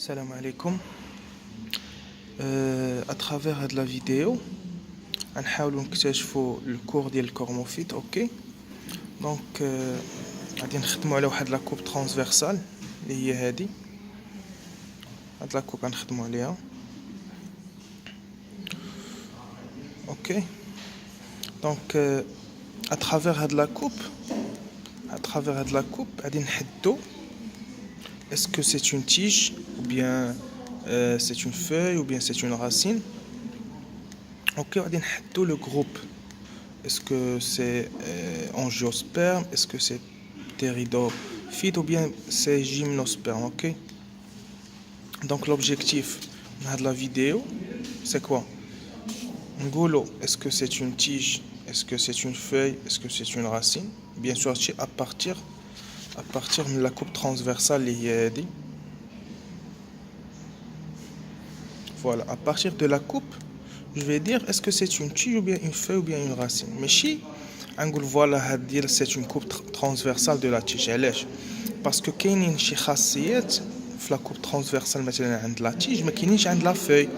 Salam alaikum. À travers de la vidéo, نحاولوا نكتشفوا الكور ديال الكورموفيت. اوكي دونك غادي نخدموا على واحد لا كوب ترانسفيرسال اللي هي هذه. هاد لا كوب غنخدموا عليها. اوكي دونك à travers هاد لا كوب هاد لا كوب غادي نحددوا est-ce que c'est une tige ou bien c'est une feuille ou bien c'est une racine. Ok, on va dire le groupe. Est-ce que c'est angiosperme, est-ce que c'est ptéridophyte ou bien c'est gymnosperme. Ok. Donc l'objectif de la vidéo, c'est quoi? Ngolo, est-ce que c'est une tige, est-ce que c'est une feuille, est-ce que c'est une racine? Bien sûr, à partir de la coupe transversale liée. Voilà, à partir de la coupe, je vais dire est-ce que c'est une tige ou bien une feuille ou bien une racine. Mais si voilà, c'est une coupe transversale de la tige. Parce que كاينين شي خاصيات في la coupe transversale مثلا عند la tige ما كاينينش عند la feuille.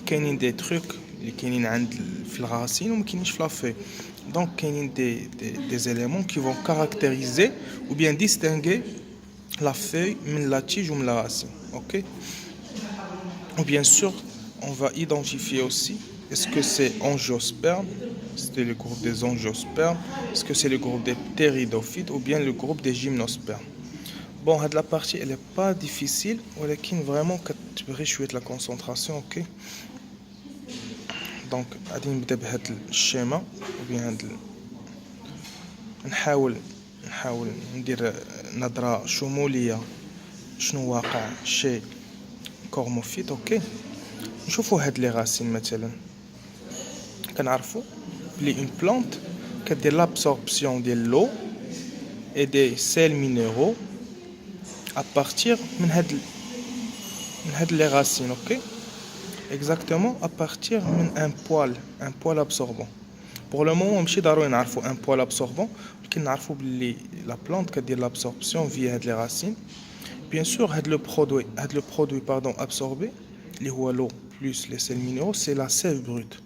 كاينين des trucs اللي كاينين عند في la racine وما كاينينش في la feuille. Donc كاينين des éléments qui vont caractériser ou bien distinguer la feuille من la tige ou من la racine. OK? Bien sûr, on va identifier aussi est-ce que c'est angiosperme, c'est le groupe des angiospermes, est-ce que c'est le groupe des ptéridophytes ou bien le groupe des gymnospermes. Bon, la partie elle n'est pas difficile, mais vraiment tu peux réchouer la concentration. Ok. Donc, on va نبدا بهذا الشيما ou bien نحاول ندير نظرة شمولية شنو واقع شي كورموفيت. اوكي نشوفوا هاد لي راسين مثلا كنعرفوا بلي اون بلانت كدير لابسوربسيون ديال لو اي دي سيل مينيرو à partir من هاد les racines. OK, exactement à partir من un poil absorbant. Pour le moment ماشي ضروري نعرفوا un poil absorbant, ولكن نعرفوا بلي la plante كدير l'absorption via هاد les racines. Bien sûr هاد le produit absorbé اللي هو l'eau plus les sels minéraux, c'est la sève brute.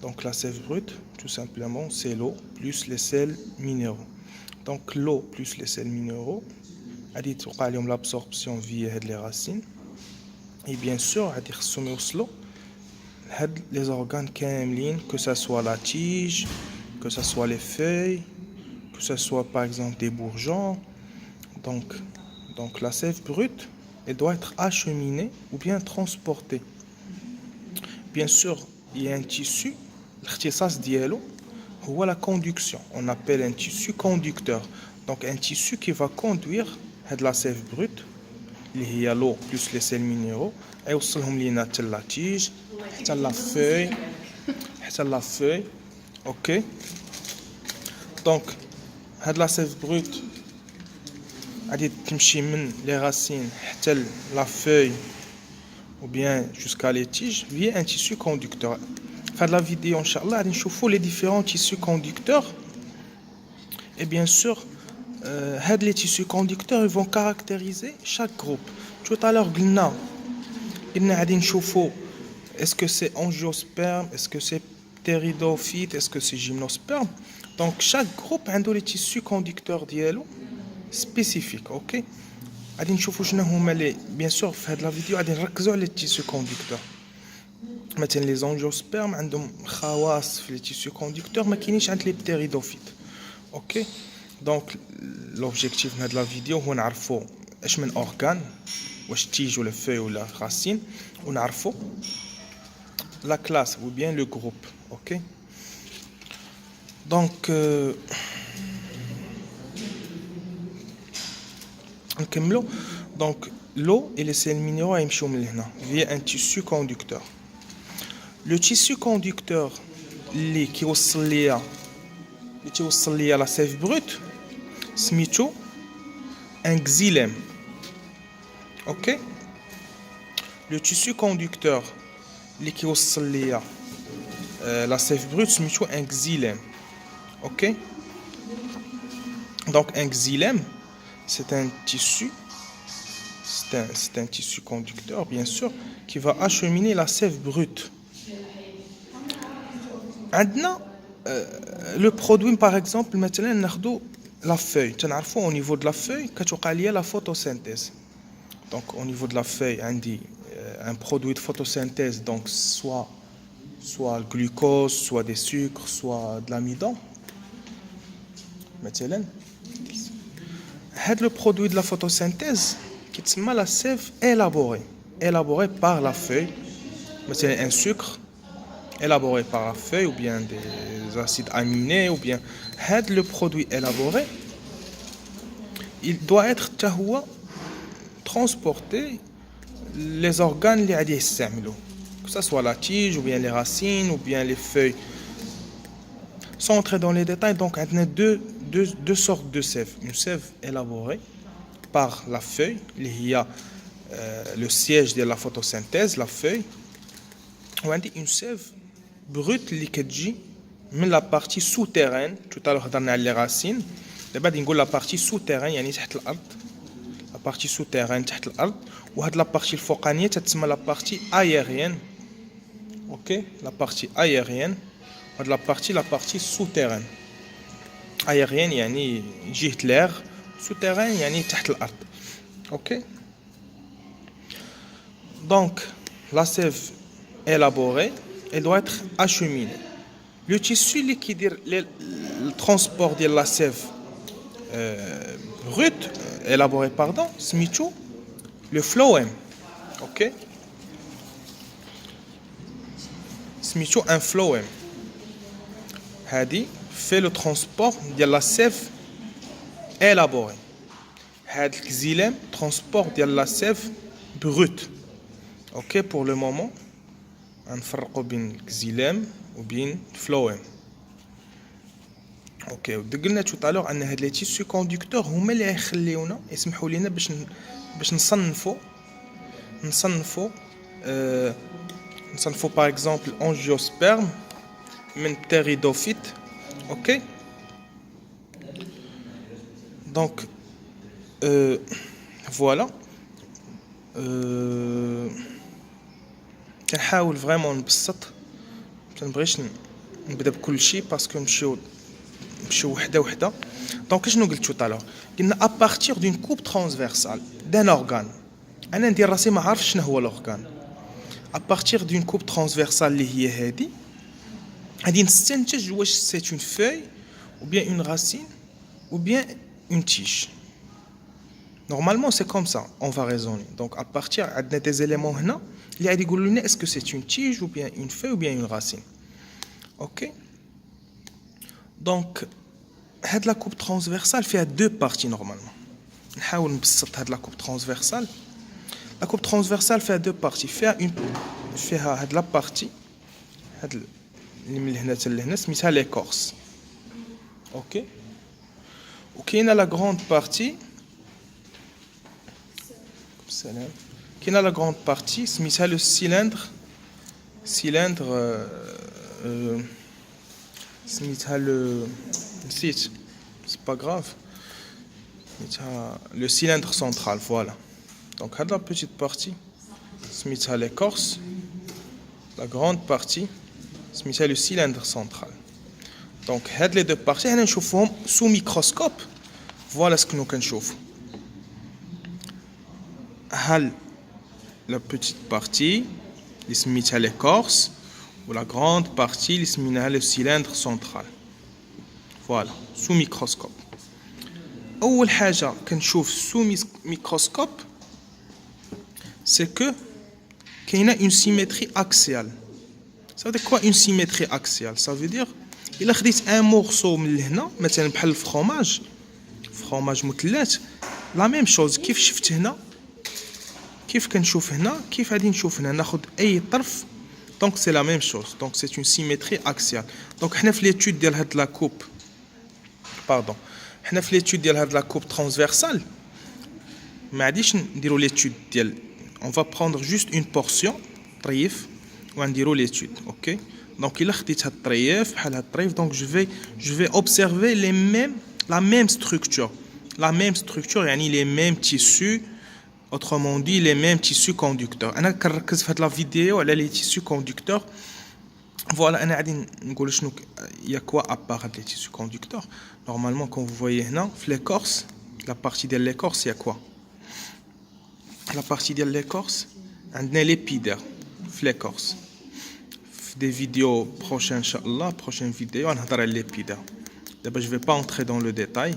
Donc la sève brute tout simplement c'est l'eau plus les sels minéraux. Donc l'eau plus les sels minéraux غادي توقع لهم l'absorption via هاد les racines. Et bien sûr غادي خصهم يوصلوا هاد les organes كاملين, que ça soit la tige, que ça soit les feuilles, que ça soit par exemple des bourgeons. Donc la sève brute elle doit être acheminée ou bien transportée. Bien sûr il y a un tissu, الاختصاص ديالو هو la conduction. On appelle un tissu conducteur. Donc un tissu qui va conduire هاد la sève brute اللي هي l'eau plus les sels minéraux يوصلهم لينا حتى la tige حتى la feuille. OK, donc هاد la sève brute غادي تمشي من les racines حتى la feuille ou bien jusqu'à les tiges via un tissu conducteur. Fin de la vidéo inchallah غادي نشوفوا les différents tissus conducteurs. Et bien sûr les tissus conducteurs ils vont caractériser chaque groupe. Tout à l'heure قلنا غادي نشوفوا est-ce que c'est angiosperme, est-ce que c'est ptéridophyte, est-ce que c'est gymnosperme. Donc chaque groupe a les tissus conducteurs ديالو spécifiques. OK, غادي نشوفوا شنو هما لي bien sûr في هذه لا فيديو غادي نركزوا على les tissus conducteurs. مثلا les angiospermes عندهم خواص في les tissus conducteurs ما كاينينش عند les ptéridophytes. OK, donc l'objectif de la vidéo هو نعرفوا اش من organe, واش tige ولا feuille ولا racine, ونعرفوا la classe ou bien le groupe. OK, donc نكملوا. Donc l'eau et les sels minéraux يمشيو من هنا via un tissu conducteur. Le tissu conducteur اللي كيوصل ليا la sève brute سميتو un xylème. OK, le tissu conducteur اللي كيوصل ليا la sève brute سميتو un xylème. OK, donc un xylème c'est un tissu c'est un tissu conducteur, bien sûr, qui va acheminer la sève brute. عندنا le produit par exemple مثلا ناخذوا la feuille تنعرفوا au niveau de la feuille كتوقع ليا la photosynthèse. Donc au niveau de la feuille عندي un produit de photosynthèse, donc soit le glucose, soit des sucres, soit de l'amidon. مثلا هذا le produit de la photosynthèse كيتسمى la sève élaborée par la feuille. مثلا un sucre élaboré par la feuille, ou bien des acides aminés, ou bien le produit élaboré, il doit être transporté les organes les que ce soit la tige, ou bien les racines, ou bien les feuilles. Sans entrer dans les détails, donc on a deux sortes de sève. Une sève élaborée par la feuille, il y a le siège de la photosynthèse, la feuille, ou une sève brute اللي كتجي من la partie souterraine. Tout à l'heure هضرنا على les racines, دابا غادي نقول la partie souterraine يعني تحت الارض. la partie souterraine تحت الارض، وهاد la partie الفوقانيه تتسمى la partie aérienne. OK, la partie aérienne، وهاد la partie souterraine. aérienne يعني جهه l'air، souterrain يعني تحت الارض. OK, donc la sève élaborée, elle doit être acheminée. Le tissu qui dit le transport de la sève brute élaborée, pardon, smicho le phloème. OK, smicho un phloème هادي fait le transport de la sève élaborée. هاد الكزيلام transport de la sève brute. OK, pour le moment نفرقوا بين الكزيلام وبين الفلويم. اوكي، قلنا تو طالور ان هاد لي تيسو كوندكتور هما اللي يخليونا يسمحوا لنا باش نصنفوا باغ اكزومبل انجيوسبرم من بتيريدوفيت. اوكي، دونك فوالا كنحاول فريمون نبسط، متنبغيش نبدا بكل شيء باسكو نمشيو وحده وحده. دونك شنو قلت تو طالور؟ قلنا ا بارتير دون كوب ترانسفيرسال دان اورغان. انا ندير راسي ما عارفش شنو هو الاورغان. ا بارتير دون كوب ترانسفيرسال اللي هي هادي غادي نستنتج واش سي اون فوي ou bien une racine ou bien une tige. Normalement c'est comme ça on va raisonner. Donc à partir عندنا des éléments هنا اللي غادي يقولوا لنا est-ce que c'est une tige ou bien une feuille ou bien une racine. OK, donc هاد la coupe transversale فيها deux parties normalement. نحاول نبسط هاد la coupe transversale. La coupe transversale فيها deux parties. فيها هاد la partie هاد اللي من هنا حتى لهنا سميتها l'écorce. OK, وكاينه la grande partie سلام. كاينه la grande partie سميتها le cylindre سميتها le site, c'est pas grave, سميتها le cylindre central. Voilà, donc هاد la petite partie سميتها l'écorce, la grande partie سميتها le cylindre central. Donc هاد les deux parties هنا نشوفوهم sous microscope. Voilà ce que nous كنشوفو. هل la petite partie اللي سميتها l'écorce ou la grande partie اللي سميناها le cylindre central. Voilà, sous microscope. أول حاجة كنشوف sous microscope c'est que كاينة une symétrie axiale. Ça veut dire quoi une symétrie axiale? Ça veut dire إلا خديت un morceau من هنا مثلا بحال الفرomage مثلات la même chose كيف شفت هنا كيف كنشوف هنا كيف غادي نشوف هنا ناخذ اي طرف. donc c'est la même chose, donc c'est une symétrie axiale. donc حنا في l'étude ديال هاد la coupe حنا في l'étude ديال هاد la coupe transversale ما غاديش نديرو l'étude ديال on va prendre juste une portion طريف ونديرو l'étude. OK, donc إلا خديت هاد الطريف بحال هاد الطريف donc je vais observer la même structure يعني les mêmes tissus. autrement dit les mêmes tissus conducteurs. انا كنركز في هاد لا فيديو على les tissus conducteurs. Voilà, انا غادي نقول شنو y a quoi à part les tissus conducteurs. Normalement quand vous voyez هنا في l'écorce, la partie de l'écorce, il y a quoi? La partie de l'écorce, عندنا l'épiderme في l'écorce. Des vidéos prochaines, Inch'Allah, prochaine vidéo, on va l'épiderme. D'abord, je ne vais pas entrer dans le détail.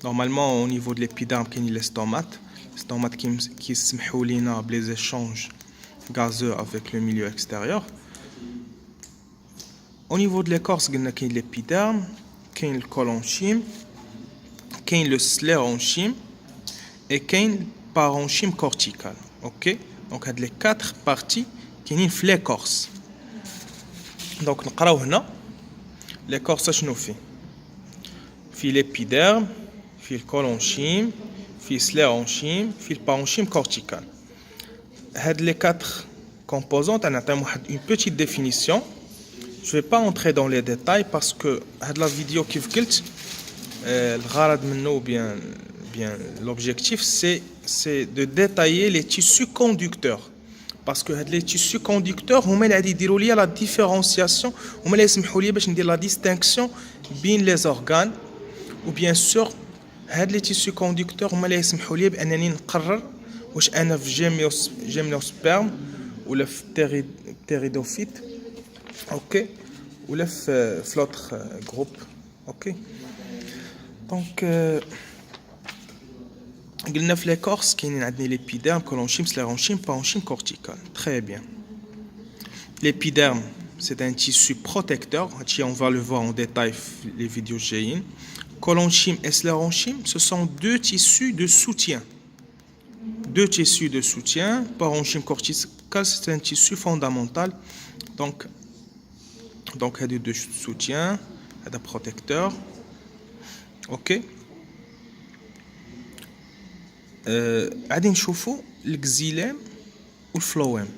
Normalement, au niveau de l'épiderme, il y a les stomates. Les stomates qui se mettent les échanges gazeux avec le milieu extérieur. Au niveau de l'écorce, il y a l'épiderme, il y a le collonchyme, il y a le sclérenchyme et il y a le parenchyme cortical. Ok? Donc, il y a les 4 parties qui sont l'écorce. Donc نقراو هنا l'écorce شنو في l'épiderme في الكولونشيم في السليرونشيم في البارونشيم كورتيكال. هاد les 4 composantes نعطيهم واحد une petite définition. Je vais pas entrer dans les détails parce que هاد la vidéo كيف قلت الغرض منه bien l'objectif c'est de détailler les tissus conducteurs. Parce que les tissus conducteurs, ils vont la différenciation, ils vont la distinction entre les organes. Ou bien sûr, les tissus conducteurs, ils vont décider واش انا في gymnosperme ولا في ptéridophyte, ok, ولا في l'autre groupe, ok. Donc قلنا في l'écorce كاينين عندنا l'épiderme, collonchyme, sclérenchyme, parenchyme, cortical. Très bien. L'épiderme, c'est un tissu protecteur. On va le voir en détail dans les vidéos jaillies. Collonchyme et sclérenchyme, ce sont 2 tissus de soutien. 2 tissus de soutien. Parenchyme cortical, c'est un tissu fondamental. Donc il y a 2 soutiens, il y a des protecteurs. Ok. غادي نشوفوا الكزيلام والفلوام.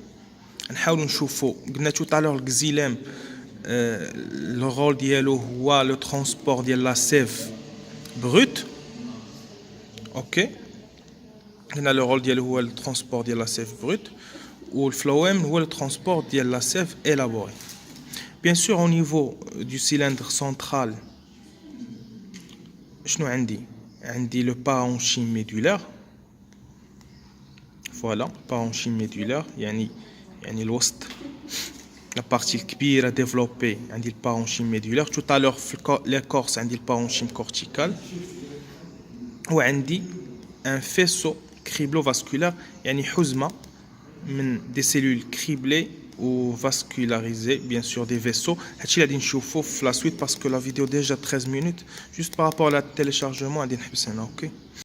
نحاولوا نشوفوا قلنا تو طالور الكزيلام لو رول ديالو هو لو ترونسبور ديال لا سيف بروت. اوكي قلنا لو رول ديالو هو لو ترونسبور ديال لا سيف بروت والفلوام هو لو ترونسبور ديال لا سيف élaboré. Bien sûr au niveau du cylindre central شنو عندي le parenchyme médullaire. Voilà, parenchyme médullaire, يعني الوسط la partie الكبيرة développée عندي le parenchyme médullaire. Tout à l'heure l'écorce عندي le parenchyme cortical وعندي un faisceau criblo-vasculaire يعني حزمة من des cellules criblées ou vascularisées, bien sûr des vaisseaux. هادشي اللي غادي نشوفو في la suite parce que la vidéo déjà 13 minutes. Juste par rapport à la téléchargement غادي نحبس هنا. OK.